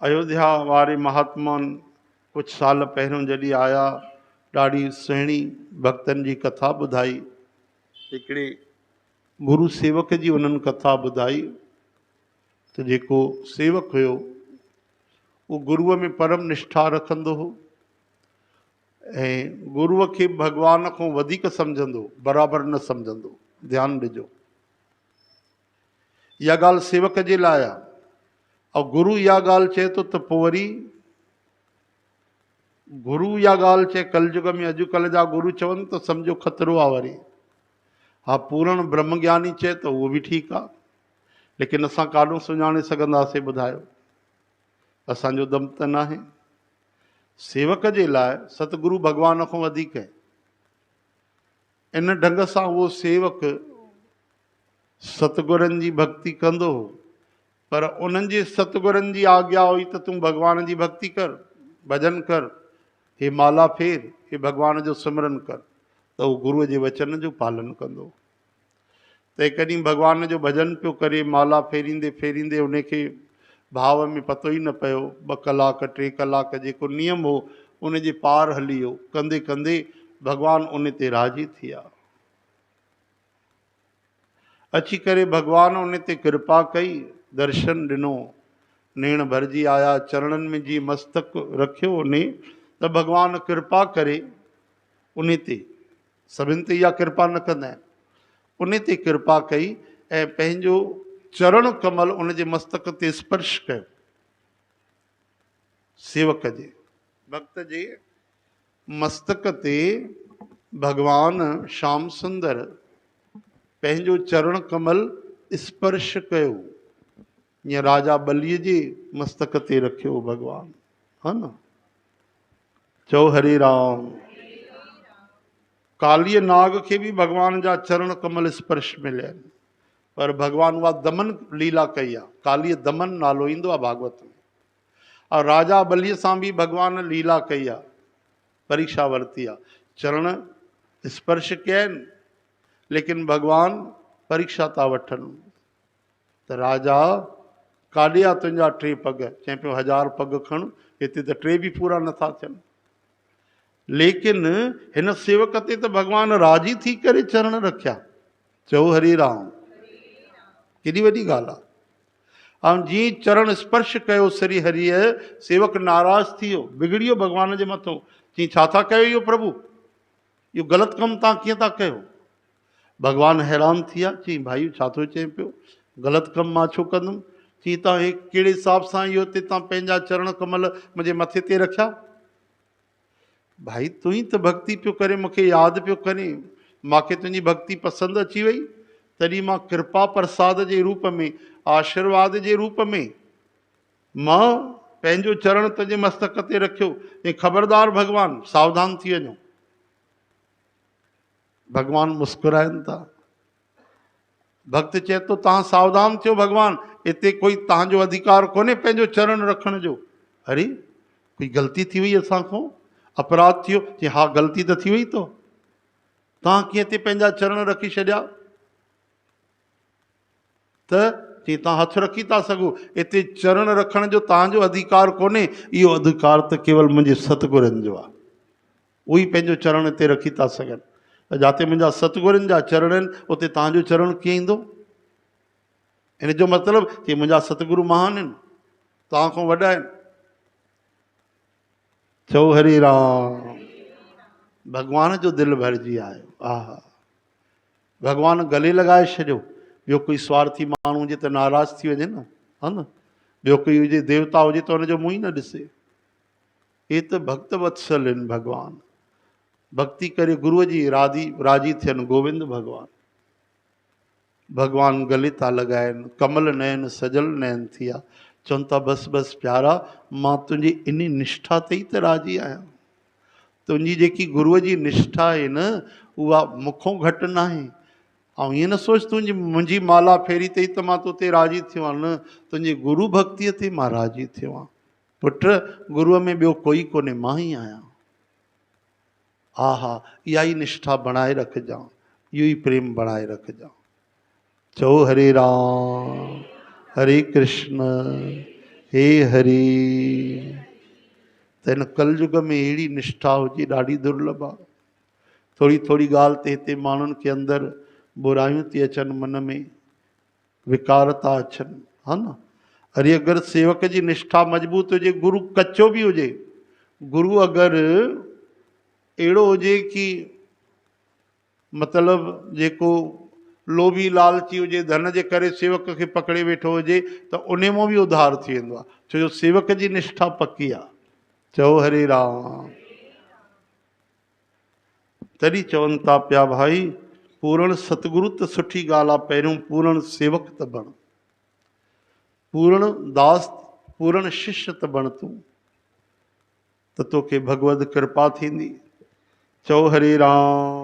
अयोध्या वारे महात्माउनि कुछ साल पहिरियों जॾहिं आया, ॾाढी सुहिणी भक्तनि जी कथा ॿुधाई। हिकिड़े गुरु सेवक जी उन्हनि कथा ॿुधाई त जेको सेवक हुयो उहो गुरुअ में परम निष्ठा रखंदो हो ऐं गुरुअ खे भॻवान खां वधीक सम्झंदो, बराबरि न सम्झंदो। ध्यानु ॾिजो, इहा ॻाल्हि सेवक जे लाइ आहे। ऐं गुरु इहा ॻाल्हि चए थो त पोइ वरी गुरु इहा ॻाल्हि चए, कलयुग में अॼुकल्ह जा गुरु चवनि त सम्झो ख़तरो आहे वरी। हा, पूर्ण ब्रह्मज्ञानी चए त उहो बि ठीकु आहे, लेकिन असां काॾों सुञाणे सघंदासीं ॿुधायो? असांजो दम त न आहे। सेवक जे लाइ सतगुरु भॻवान खां वधीक आहे। इन ढंग सां उहो सेवक सतगुरनि जी भक्ति कंदो हो, पर उन्हनि जे सतगुरनि जी आज्ञा हुई त तूं भॻवान जी भक्ति कर, भॼन कर, हे माला फेर, हे भॻवान जो सिमरन कर, त उहो गुरूअ जे वचन जो पालन कंदो। त कॾहिं भॻवान जो भॼन पियो करे, माला फेरींदे फेरींदे उनखे भाव में पतो ई न पियो, 2 कलाक 3 कलाक जेको नियम हो उन जे पार हली वियो। कंदे कंदे भॻवानु उन ते राज़ी थी विया। अची करे भॻवानु उन ते कृपा कई, दर्शन ॾिनो, नेण भरिजी आया, चरणनि में जीअं मस्तक रखियो उन, त भॻवानु कृपा करे उन ते, सभिनि ते इहा कृपा न कंदा आहिनि, उन ते कृपा कई ऐं पंहिंजो चरण कमल उन जे मस्तक ते स्पर्श कयो। सेवक जे, भक्त जे मस्तक ते भॻवानु श्याम सुंदर पंहिंजो चरण कमल स्पर्श कयो। ईअं राजा बलीअ जे मस्तक ते रखियो भॻवानु, हा न? चओ हरे राम। कालीअ नाग खे बि भॻवान जा चरण कमल स्पर्श मिलिया आहिनि, पर भॻवानु उहा दमन लीला कई आहे। कालीअ दमन नालो ईंदो आहे भागवत में। और राजा बलीअ सां बि भॻवानु लीला कई आहे, परीक्षा वरिती आहे। चरण स्पर्श कया आहिनि, लेकिन भॻवानु परीक्षा था वठनि त राजा काॾे आहे तुंहिंजा 3 पग? चए पियो 1000 पग खण, हिते त 3 बि पूरा नथा थियनि। लेकिन हिन सेवक ते त भॻवानु राज़ी थी करे चरण रखिया। चओ हरे राम। केॾी वॾी ॻाल्हि आहे। ऐं जीअं चरण स्पर्श कयो श्री हरिअ, सेवक नाराज़ थी वियो, बिगड़ियो भॻवान जे मथां। चई छा था कयो इहो प्रभु, इहो ग़लति कमु तव्हां कीअं था कयो? भॻवानु हैरान थी विया, चई भाई छा थो चए पियो, ग़लति कमु मां छो कंदुमि? चई तव्हां कहिड़े हिसाब सां इहो हिते तव्हां पंहिंजा चरण कमल मुंहिंजे मथे ते रखिया? भाई तूं ई त भक्ति पियो करे, मूंखे यादि पियो करे, मूंखे तुंहिंजी भक्ति पसंदि अची वई, तॾहिं मां कृपा प्रसाद जे रूप में, आशीर्वाद जे रूप में मां पंहिंजो चरण तुंहिंजे मस्तक ते रखियो। ऐं ख़बरदार भॻवानु, सावधान थी वञो। भॻवानु मुस्कुराइनि था। भक्त चए थो तव्हां सावधान थियो भॻवानु, हिते कोई तव्हांजो अधिकार कोन्हे पंहिंजो चरण रखण जो। अरे कोई ग़लती थी वई असांखां, अपराध थियो? चई हा ग़लती त थी वई तो, तव्हां कीअं हिते पंहिंजा चरण रखी छॾिया? त चई तव्हां हथु रखी था सघो, हिते चरण रखण जो तव्हांजो अधिकार कोन्हे, इहो अधिकार त केवल मुंहिंजे सतगुरनि जो आहे। उहे ई पंहिंजो चरण हिते रखी था सघनि। जिते मुंहिंजा सतगुरनि जा चरण आहिनि, उते तव्हांजो चरण कीअं ईंदो? इन जो मतिलबु कि मुंहिंजा सतगुरु महान आहिनि, तव्हां खां वॾा आहिनि। चओ हरे राम। भॻवान जो दिलि भरिजी आयो। हा, भॻवानु गले लॻाए छॾियो। ॿियो कोई स्वार्थी माण्हू हुजे त नाराज़ थी वञे न, हा न? ॿियो कोई हुजे देवता हुजे त हुनजो मुंहुं ई न ॾिसे। हे त भक्त वत्सल आहिनि भॻवानु। भक्ति करे गुरूअ जी राज़ी थियनि गोविंद भॻवानु। भॻवानु गले था लॻाइनि, कमल नयन सजल नयन थी विया। चवनि था बसि बसि प्यारा, मां तुंहिंजी इन निष्ठा ते ई त राज़ी आहियां। तुंहिंजी जेकी गुरूअ जी निष्ठा आहे न, उहा मूंखों घटि न आहे। ऐं ईअं न सोच तुंहिंजी मुंहिंजी माला फेरी अथई त मां तो ते राज़ी थियो आहियां। न, तुंहिंजी गुरू भक्तीअ ते मां राज़ी थियो आहियां। पुट गुरूअ में ॿियो कोई कोन्हे, मां ई आहियां। हा हा, इहा ई निष्ठा बणाए रखजांइ, इहो ई प्रेम बणाए रखजांइ। चओ हरे राम, हरे कृष्ण, हे हरि। त हिन कलयुग में अहिड़ी निष्ठा हुजे ॾाढी दुर्लभ आहे। थोड़ी थोड़ी ॻाल्हि ते हिते माण्हुनि खे अंदरि बुरायूं थी अचनि, मन में विकार था अचनि, हा न। अरे अगरि सेवक जी निष्ठा मजबूत हुजे, गुरु कचो बि हुजे, गुरु अगरि अहिड़ो हुजे कि मतिलबु जेको लोभी लालची हुजे, धन जे करे सेवक खे पकड़े वेठो हुजे, त उन मां बि उधार थी वेंदो आहे, छो जो सेवक जी निष्ठा पकी आहे। चओ हरे राम। तॾहिं चवनि था पिया भाई, पूर्ण सतगुरु त सुठी ॻाल्हि आहे, पहिरियों पूर्ण सेवक त बण, पूर्ण दास, पूर्ण शिष्य त बण तूं, त तोखे भगवत कृपा थींदी। चओ हरे राम।